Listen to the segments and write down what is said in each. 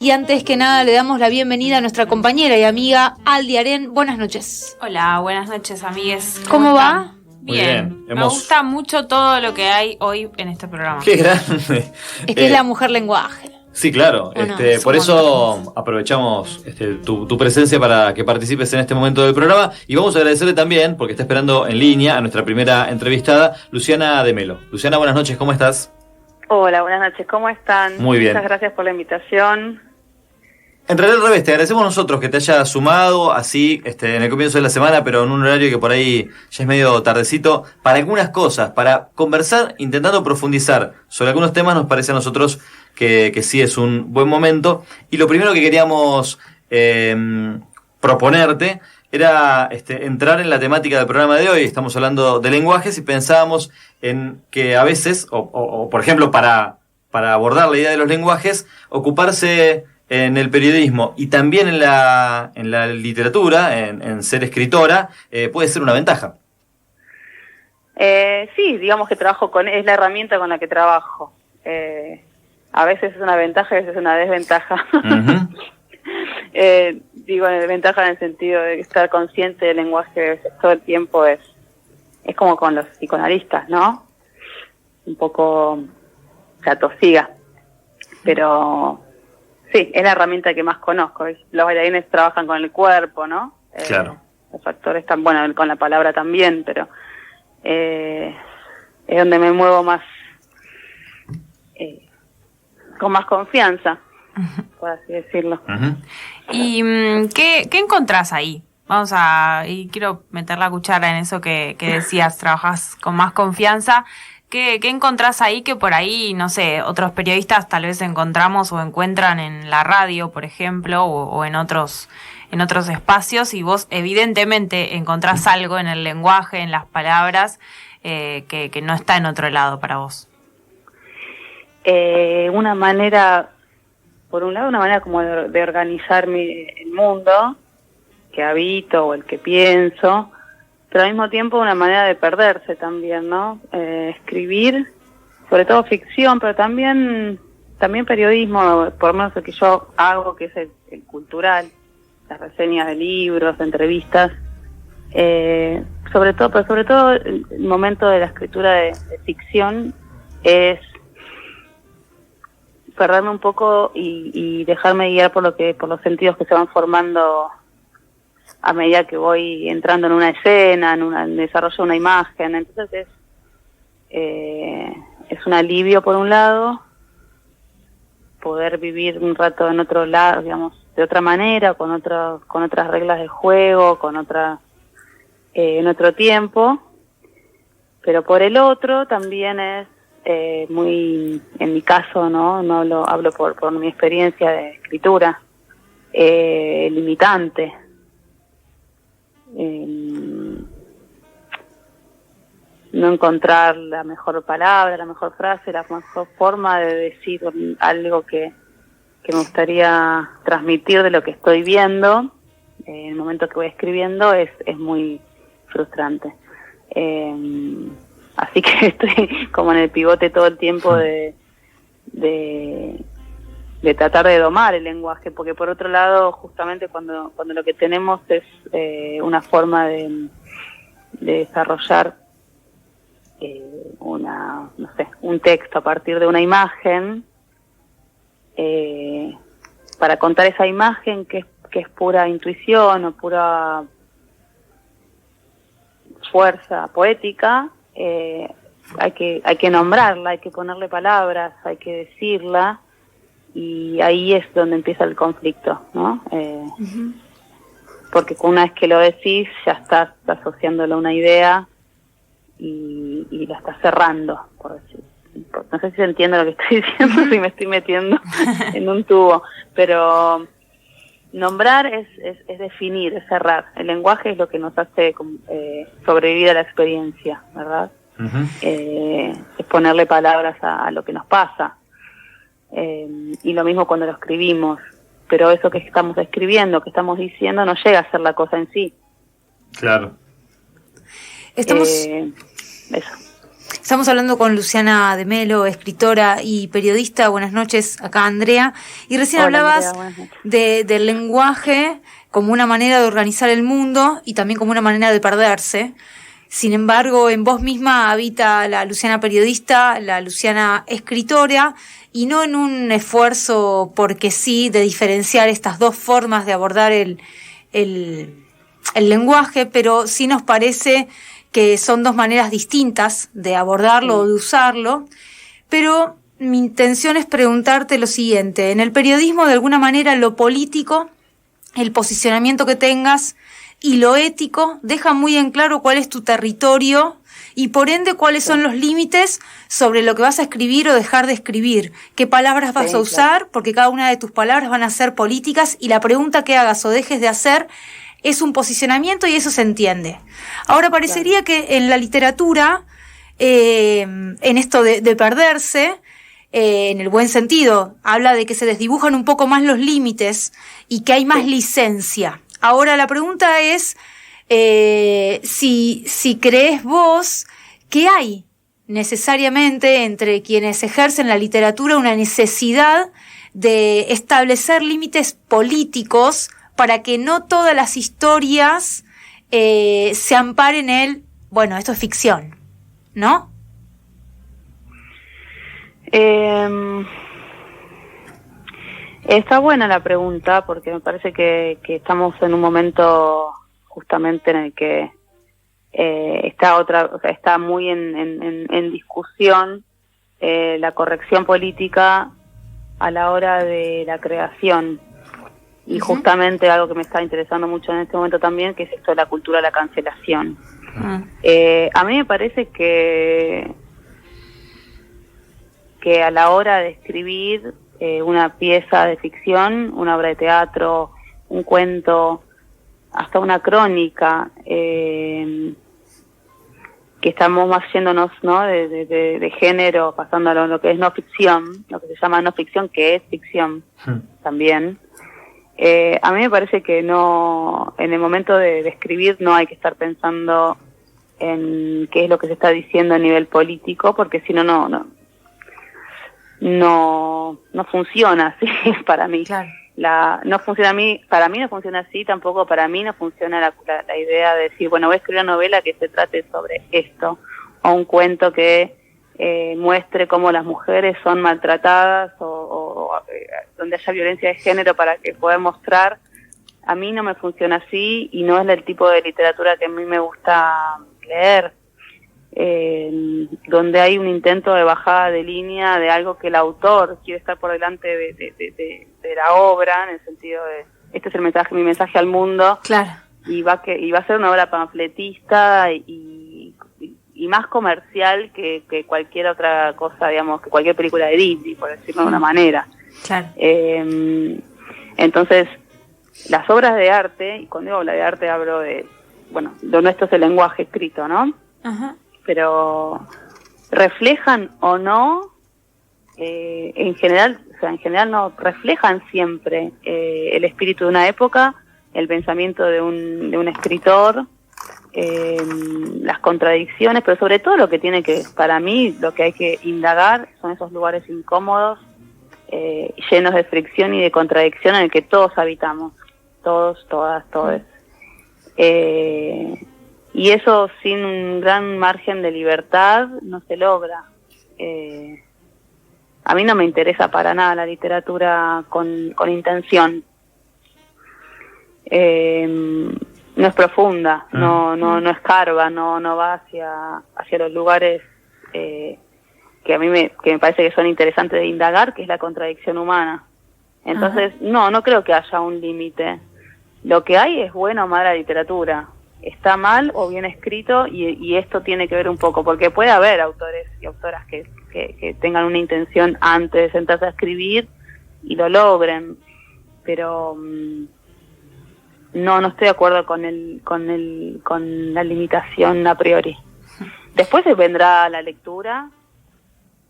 Y antes que nada le damos la bienvenida a nuestra compañera y amiga Aldi Aren. Buenas noches. Hola, buenas noches, amigues. ¿Cómo va? Bien. Me gusta mucho todo lo que hay hoy en este programa. ¡Qué grande! Es que es la mujer lenguaje. Sí, claro. Por eso aprovechamos tu presencia para que participes en este momento del programa. Y vamos a agradecerle también, porque está esperando en línea a nuestra primera entrevistada, Luciana de Melo. Luciana, buenas noches, ¿cómo estás? Hola, buenas noches, ¿cómo están? Muy bien. Muchas gracias por la invitación. En realidad al revés, te agradecemos nosotros que te hayas sumado así en el comienzo de la semana, pero en un horario que por ahí ya es medio tardecito, para algunas cosas, para conversar, intentando profundizar sobre algunos temas. Nos parece a nosotros que sí es un buen momento. Y lo primero que queríamos proponerte era entrar en la temática del programa de hoy. Estamos hablando de lenguajes y pensábamos en que a veces, o por ejemplo, para abordar la idea de los lenguajes, ocuparse en el periodismo y también en la literatura, en ser escritora, puede ser una ventaja. Sí, digamos que es la herramienta con la que trabajo. A veces es una ventaja y a veces es una desventaja. Uh-huh. Digo ventaja en el sentido de estar consciente del lenguaje todo el tiempo es como con los psicoanalistas, ¿no? Un poco se atosiga, pero sí, es la herramienta que más conozco. Los bailarines trabajan con el cuerpo, ¿no? Claro. Los actores están, bueno, con la palabra también, pero es donde me muevo más, con más confianza, por así decirlo. Uh-huh. ¿Y qué encontrás ahí? Y quiero meter la cuchara en eso que decías, trabajas con más confianza. ¿Qué encontrás ahí que por ahí, no sé, otros periodistas tal vez encontramos o encuentran en la radio, por ejemplo, o en otros espacios, y vos evidentemente encontrás algo en el lenguaje, en las palabras, que no está en otro lado para vos? Una manera, por un lado, una manera como de organizar el mundo que habito o el que pienso, pero al mismo tiempo una manera de perderse también, ¿no? Escribir, sobre todo ficción, pero también periodismo, por lo menos el que yo hago, que es el cultural, las reseñas de libros, de entrevistas, sobre todo el momento de la escritura de ficción es perderme un poco y dejarme guiar por los sentidos que se van formando a medida que voy entrando en una escena, en desarrollo de una imagen. Entonces es un alivio, por un lado, poder vivir un rato en otro lado, digamos, de otra manera, con otras reglas de juego, en otro tiempo. Pero por el otro también es muy, en mi caso, no hablo por mi experiencia de escritura, limitante. No encontrar la mejor palabra, la mejor frase, la mejor forma de decir algo que me gustaría transmitir de lo que estoy viendo en el momento que voy escribiendo es muy frustrante. Así que estoy como en el pivote todo el tiempo de tratar de domar el lenguaje, porque por otro lado, justamente cuando lo que tenemos es una forma de desarrollar un texto a partir de una imagen, para contar esa imagen que es pura intuición o pura fuerza poética, hay que nombrarla, hay que ponerle palabras, hay que decirla. Y ahí es donde empieza el conflicto, ¿no? Uh-huh. Porque una vez que lo decís, ya estás asociándolo a una idea y la estás cerrando, por decir. No sé si se entiende lo que estoy diciendo, si me estoy metiendo en un tubo, pero nombrar es definir, es cerrar. El lenguaje es lo que nos hace sobrevivir a la experiencia, ¿verdad? Uh-huh. Es ponerle palabras a lo que nos pasa. Y lo mismo cuando lo escribimos, pero eso que estamos escribiendo, que estamos diciendo, no llega a ser la cosa en sí. Claro. Estamos eso. Estamos hablando con Luciana de Melo, escritora y periodista. Buenas noches, acá Andrea. Y recién Hola, hablabas Andrea, del lenguaje como una manera de organizar el mundo y también como una manera de perderse. Sin embargo, en vos misma habita la Luciana periodista, la Luciana escritora, y no en un esfuerzo porque sí de diferenciar estas dos formas de abordar el lenguaje, pero sí nos parece que son dos maneras distintas de abordarlo o de usarlo. Pero mi intención es preguntarte lo siguiente: en el periodismo, de alguna manera, lo político, el posicionamiento que tengas, y lo ético deja muy en claro cuál es tu territorio y por ende cuáles son los límites sobre lo que vas a escribir o dejar de escribir, qué palabras vas a usar, porque cada una de tus palabras van a ser políticas y la pregunta que hagas o dejes de hacer es un posicionamiento y eso se entiende. Ahora parecería que en la literatura, en esto de perderse, en el buen sentido, habla de que se desdibujan un poco más los límites y que hay más licencia. Ahora la pregunta es si crees vos que hay necesariamente entre quienes ejercen la literatura una necesidad de establecer límites políticos para que no todas las historias se amparen en bueno, esto es ficción, ¿no? Está buena la pregunta porque me parece que estamos en un momento justamente en el que está muy en discusión la corrección política a la hora de la creación. Y justamente algo que me está interesando mucho en este momento también, que es esto de la cultura de la cancelación. A mí me parece que a la hora de escribir una pieza de ficción, una obra de teatro, un cuento, hasta una crónica, que estamos más yéndonos, ¿no?, de género, pasando a lo que es no ficción, lo que se llama no ficción, que es ficción también. A mí me parece que no, en el momento de escribir no hay que estar pensando en qué es lo que se está diciendo a nivel político, porque si no, no funciona así para mí. Claro. No funciona para mí no funciona así, tampoco para mí no funciona la idea de decir, bueno, voy a escribir una novela que se trate sobre esto, o un cuento que muestre cómo las mujeres son maltratadas o donde haya violencia de género para que pueda mostrar. A mí no me funciona así y no es el tipo de literatura que a mí me gusta leer, donde hay un intento de bajada de línea de algo que el autor quiere estar por delante de la obra, en el sentido de este es el mensaje, mi mensaje al mundo. Claro. Y va a ser una obra pamfletista y más comercial que cualquier otra cosa, digamos, que cualquier película de Disney, por decirlo de una manera. Claro. Entonces, las obras de arte, y cuando digo obra de arte hablo de, bueno, lo nuestro es el lenguaje escrito, ¿no? Ajá. Pero reflejan o no, en general no reflejan siempre el espíritu de una época, el pensamiento de un escritor, las contradicciones, pero sobre todo lo que tiene que, para mí, lo que hay que indagar son esos lugares incómodos, llenos de fricción y de contradicción en el que todos habitamos, todos, todas, todes. Y eso sin un gran margen de libertad no se logra. A mí no me interesa para nada la literatura con intención. No es profunda, no escarba, no va hacia los lugares que a mí que me parece que son interesantes de indagar, que es la contradicción humana. Entonces, no creo que haya un límite. Lo que hay es buena o mala literatura. Está mal o bien escrito y esto tiene que ver un poco, porque puede haber autores y autoras que tengan una intención antes de sentarse a escribir y lo logren, pero no estoy de acuerdo con la limitación a priori. Después vendrá la lectura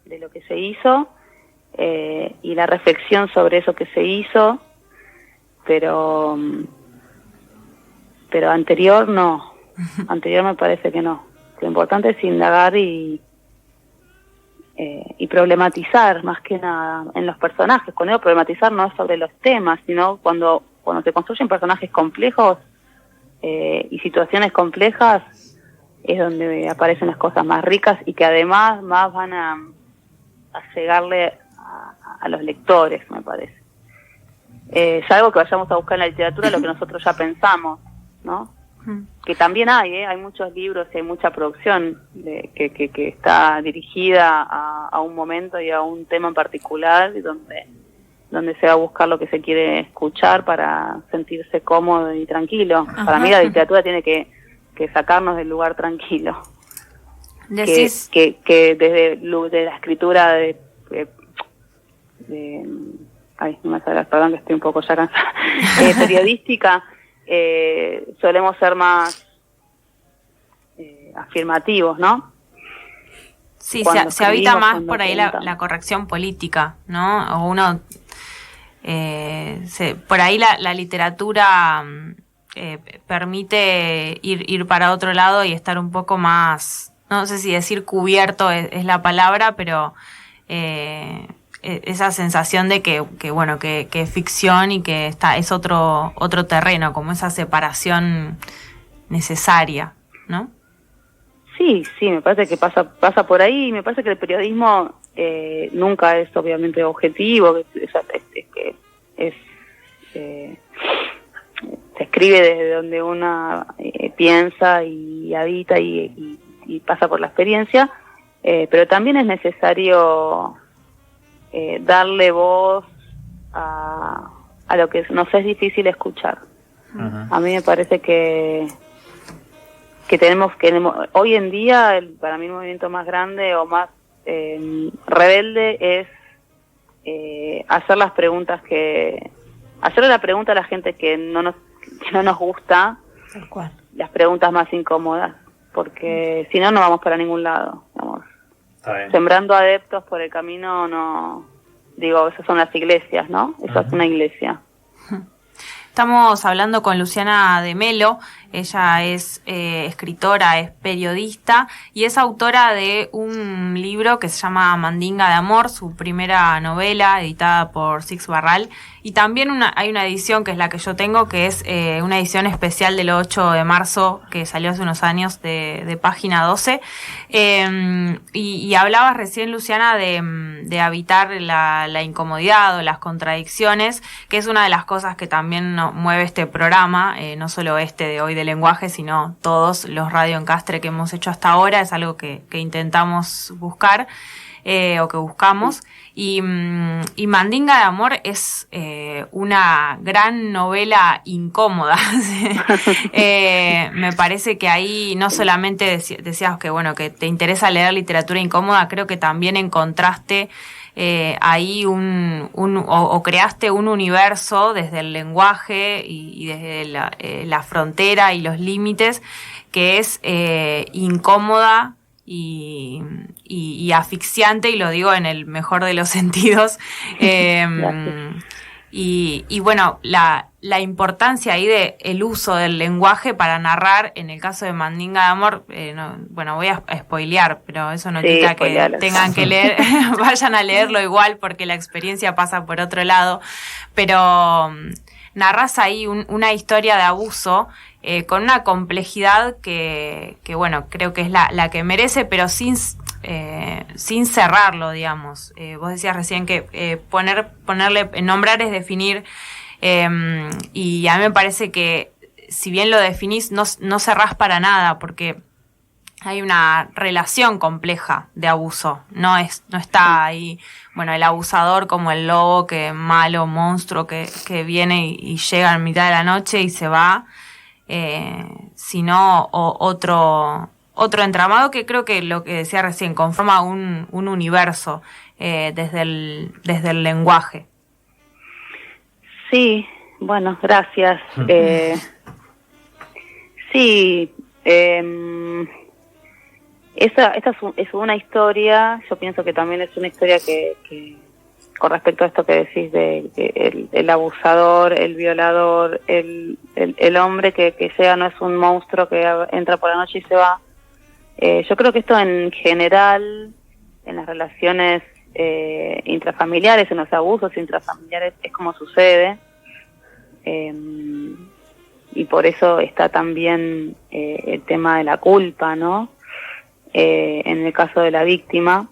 de lo que se hizo y la reflexión sobre eso que se hizo, pero anterior no, anterior me parece que no. Lo importante es indagar y y problematizar más que nada en los personajes. Cuando digo problematizar no es sobre los temas, sino cuando se construyen personajes complejos y situaciones complejas, es donde aparecen las cosas más ricas y que además más van a llegarle a los lectores, me parece. Es algo que vayamos a buscar en la literatura, lo que nosotros ya pensamos, ¿no? Que también hay muchos libros y hay mucha producción que está dirigida a un momento y a un tema en particular, y donde se va a buscar lo que se quiere escuchar para sentirse cómodo y tranquilo. Ajá. Para mí la literatura tiene que sacarnos del lugar tranquilo. Decís que desde la escritura no me sale, perdón que estoy un poco ya cansada, periodística, solemos ser más afirmativos, ¿no? Sí, se habita más por ahí la corrección política, ¿no? O uno por ahí la literatura permite ir para otro lado y estar un poco más, no sé si decir cubierto es la palabra, pero esa sensación de que es ficción y que es otro terreno, como esa separación necesaria, ¿no? Sí, me parece que pasa por ahí, y me parece que el periodismo nunca es obviamente objetivo, se escribe desde donde uno piensa y habita y pasa por la experiencia, pero también es necesario darle voz a lo que nos es difícil escuchar. Uh-huh. A mí me parece que tenemos hoy en día, para mí el movimiento más grande o más rebelde es hacerle la pregunta a la gente que no nos gusta, tal cual, las preguntas más incómodas, porque si no vamos para ningún lado. Vamos sembrando adeptos por el camino, esas son las iglesias, ¿no? Eso es una iglesia. Estamos hablando con Luciana de Melo. Ella es escritora, es periodista y es autora de un libro que se llama Mandinga de Amor, su primera novela editada por Six Barral. Y también hay una edición que es la que yo tengo, que es una edición especial del 8 de marzo que salió hace unos años de Página 12. Y hablabas recién, Luciana, de habitar la incomodidad o las contradicciones, que es una de las cosas que también mueve este programa, no solo de hoy de lenguaje, sino todos los Radio Encastre que hemos hecho hasta ahora. Es algo que intentamos buscar o que buscamos. Y Mandinga de Amor es una gran novela incómoda. Me parece que ahí no solamente decías que te interesa leer literatura incómoda, creo que también encontraste ahí o creaste un universo desde el lenguaje y desde la frontera y los límites que es incómoda y asfixiante, y lo digo en el mejor de los sentidos. Y bueno, la importancia ahí de el uso del lenguaje para narrar, en el caso de Mandinga de Amor, voy a spoilear, pero eso no quita que tengan que leer, vayan a leerlo igual, porque la experiencia pasa por otro lado, pero narras ahí una historia de abuso con una complejidad que creo que es la que merece, pero sin cerrarlo, digamos. Vos decías recién que ponerle, nombrar es definir, y a mí me parece que si bien lo definís, no cerrás para nada, porque hay una relación compleja de abuso. No está ahí, el abusador como el lobo, que malo monstruo que viene y llega a mitad de la noche y se va, sino otro entramado que creo que lo que decía recién conforma un universo desde el lenguaje. Sí, gracias. Sí, esta es una historia. Yo pienso que también es una historia que con respecto a esto que decís de el abusador, el violador, el hombre que llega, no es un monstruo que entra por la noche y se va. Yo creo que esto en general en las relaciones intrafamiliares, en los abusos intrafamiliares, es como sucede. Y por eso está también el tema de la culpa, ¿no? En el caso de la víctima,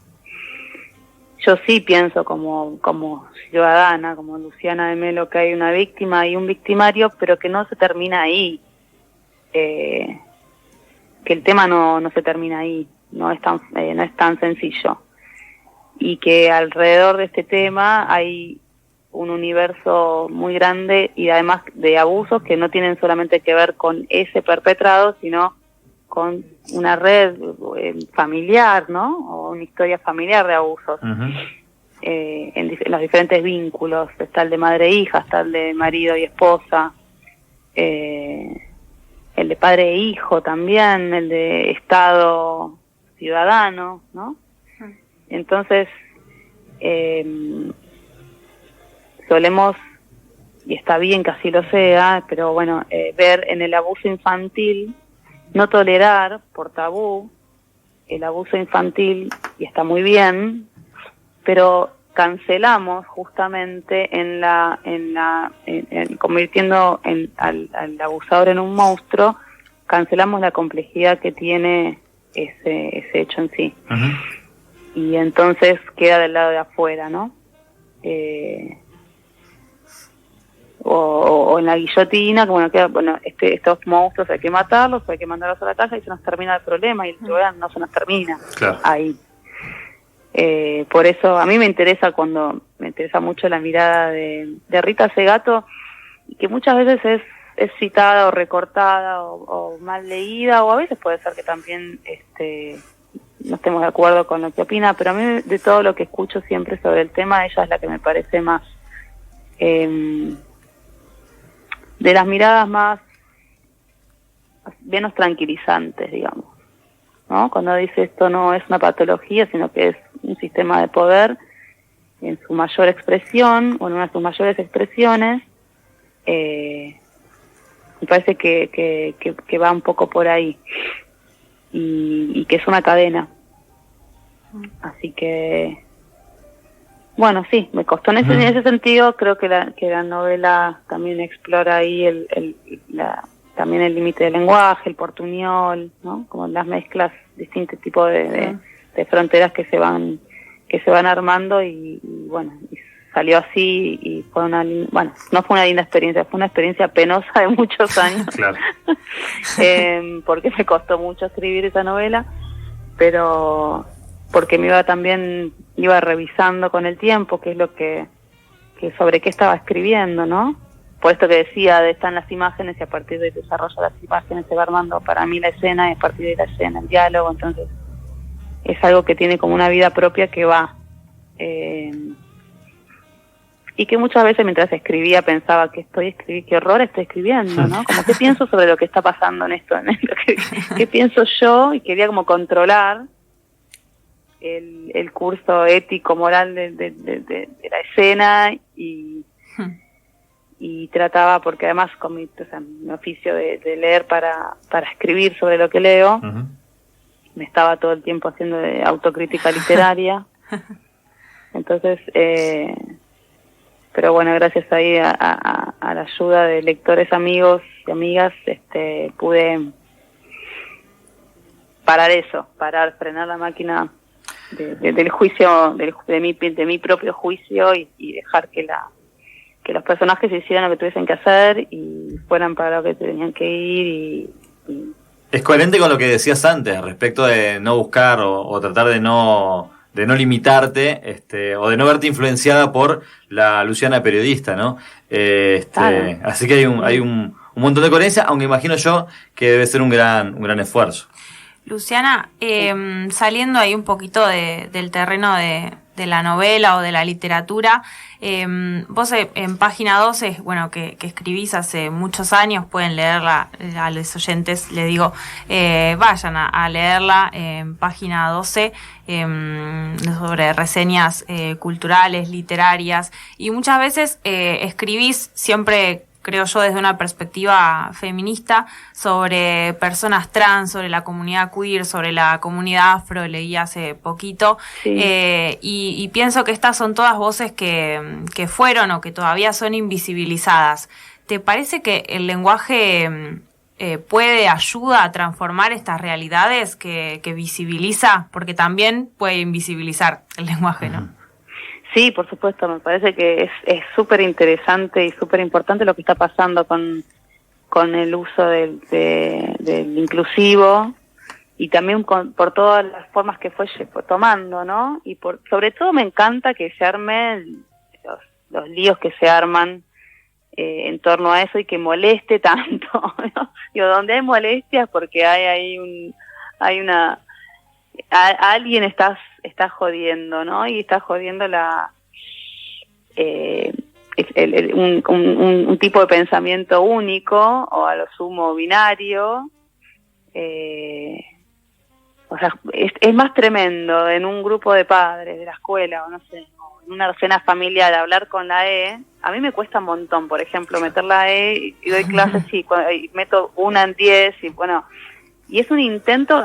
yo sí pienso como ciudadana, como Luciana de Melo, que hay una víctima y un victimario, pero que no se termina ahí, que el tema no se termina ahí, no es tan sencillo, y que alrededor de este tema hay un universo muy grande y además de abusos que no tienen solamente que ver con ese perpetrado, sino con una red familiar, ¿no? O una historia familiar de abusos. Uh-huh. En los diferentes vínculos. Está el de madre e hija, está el de marido y esposa, el de padre e hijo también, el de Estado ciudadano, ¿no? Entonces, solemos, y está bien que así lo sea, pero bueno, ver en el abuso infantil, no tolerar por tabú el abuso infantil, y está muy bien, pero cancelamos justamente convirtiendo al abusador en un monstruo, cancelamos la complejidad que tiene ese hecho en sí. Uh-huh. Y entonces queda del lado de afuera, ¿no? O en la guillotina, como queda, bueno, estos monstruos hay que matarlos, hay que mandarlos a la caja y se nos termina el problema, y el problema no se nos termina. Claro. Ahí. Por eso a mí me interesa mucho la mirada de Rita Segato, que muchas veces es citada o recortada o mal leída, o a veces puede ser que también no estemos de acuerdo con lo que opina, pero a mí, de todo lo que escucho siempre sobre el tema, ella es la que me parece más de las miradas menos tranquilizantes, digamos, ¿no? Cuando dice esto no es una patología, sino que es un sistema de poder en su mayor expresión, o en una de sus mayores expresiones, me parece que va un poco por ahí, y que es una cadena. Así que, bueno, sí, me costó en ese sentido. Creo que la novela también explora ahí también el límite del lenguaje, el portuñol, ¿no? Como las mezclas, distintos tipos de fronteras que se van armando, y bueno, y salió así, y fue no fue una linda experiencia, fue una experiencia penosa de muchos años. Claro. Porque me costó mucho escribir esa novela, pero porque me iba revisando con el tiempo qué es lo que sobre qué estaba escribiendo, ¿no? Por esto que decía, están las imágenes, y a partir del desarrollo de las imágenes se va armando para mí la escena, y a partir de la escena el diálogo. Entonces es algo que tiene como una vida propia que va, y que muchas veces mientras escribía pensaba qué horror estoy escribiendo, ¿no? Como qué pienso sobre lo que está pasando en esto, qué pienso yo, y quería como controlar el curso ético moral de la escena, y trataba, porque además con mi oficio de leer para escribir sobre lo que leo, Uh-huh. me estaba todo el tiempo haciendo de autocrítica literaria. Entonces, pero bueno, gracias ahí a la ayuda de lectores, amigos y amigas, pude frenar la máquina del juicio, de mi propio juicio, y dejar que los personajes hicieran lo que tuviesen que hacer y fueran para lo que tenían que ir. Y Es coherente con lo que decías antes respecto de no buscar o tratar de no limitarte, o de no verte influenciada por la Luciana periodista, ¿no? Claro. Así que hay un montón de coherencia, aunque imagino yo que debe ser un gran esfuerzo. Luciana, saliendo ahí un poquito del terreno de la novela o de la literatura, vos en Página 12, bueno, que escribís hace muchos años, pueden leerla, a los oyentes les digo, vayan a leerla en Página 12, sobre reseñas culturales, literarias, y muchas veces escribís siempre creo yo, desde una perspectiva feminista, sobre personas trans, sobre la comunidad queer, sobre la comunidad afro, leí hace poquito, Sí. y pienso que estas son todas voces que fueron o que todavía son invisibilizadas. ¿Te parece que el lenguaje ayuda a transformar estas realidades que visibiliza? Porque también puede invisibilizar el lenguaje, ¿no? Sí, por supuesto, me parece que es súper interesante y súper importante lo que está pasando con el uso del inclusivo y también por todas las formas que fue tomando, ¿no? Y sobre todo me encanta que se armen los líos que se arman en torno a eso y que moleste tanto, ¿no? Digo, donde hay molestias porque alguien está jodiendo, ¿no? Y está jodiendo un tipo de pensamiento único o a lo sumo binario. O sea, es más tremendo en un grupo de padres de la escuela o no sé, o en una cena familiar hablar con la E. A mí me cuesta un montón, por ejemplo, meter la E y doy clases y meto una en 10 y bueno. Y es un intento,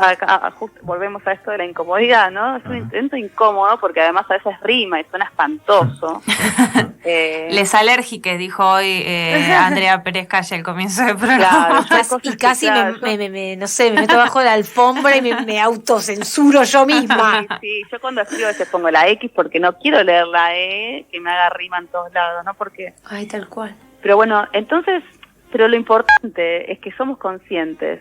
justo volvemos a esto de la incomodidad, ¿no? Es un intento incómodo porque además a veces rima y suena espantoso. Les alérgiques, dijo hoy Andrea Pérez Calle al comienzo del programa. Claro, Y casi no sé, me meto bajo la alfombra y me autocensuro yo misma. Sí, yo cuando escribo a veces pongo la X porque no quiero leer la E, que me haga rima en todos lados, ¿no? Porque... Ay, tal cual. Pero bueno, entonces, pero lo importante es que somos conscientes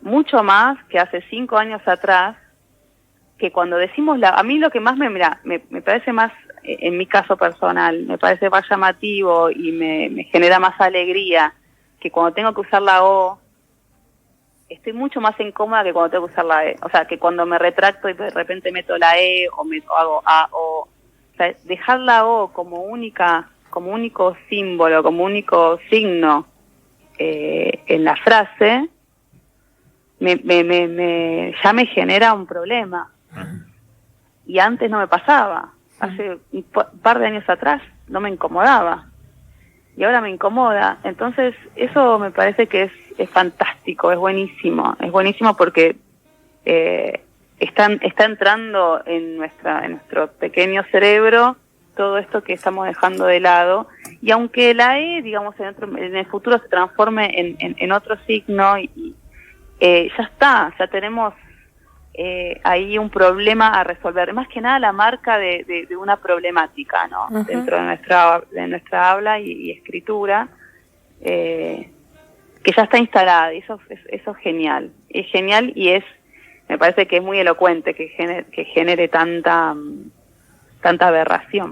mucho más que hace 5 años atrás, que cuando decimos a mí lo que más me parece más, en mi caso personal, me parece más llamativo y me genera más alegría que cuando tengo que usar la O, estoy mucho más incómoda que cuando tengo que usar la E. O sea, que cuando me retracto y de repente meto la E o hago A, O sea, dejar la O como único símbolo, como único signo en la frase, ya me genera un problema. Y antes no me pasaba. Hace un par de años atrás no me incomodaba. Y ahora me incomoda. Entonces, eso me parece que es fantástico, es buenísimo. Es buenísimo porque está entrando en nuestro pequeño cerebro todo esto que estamos dejando de lado. Y aunque la E, digamos, en el futuro se transforme en otro signo ya tenemos ahí un problema a resolver, más que nada la marca de una problemática, ¿no? Uh-huh. Dentro de nuestra habla y escritura, que ya está instalada, y eso es genial, y me parece que es muy elocuente que genere tanta aberración.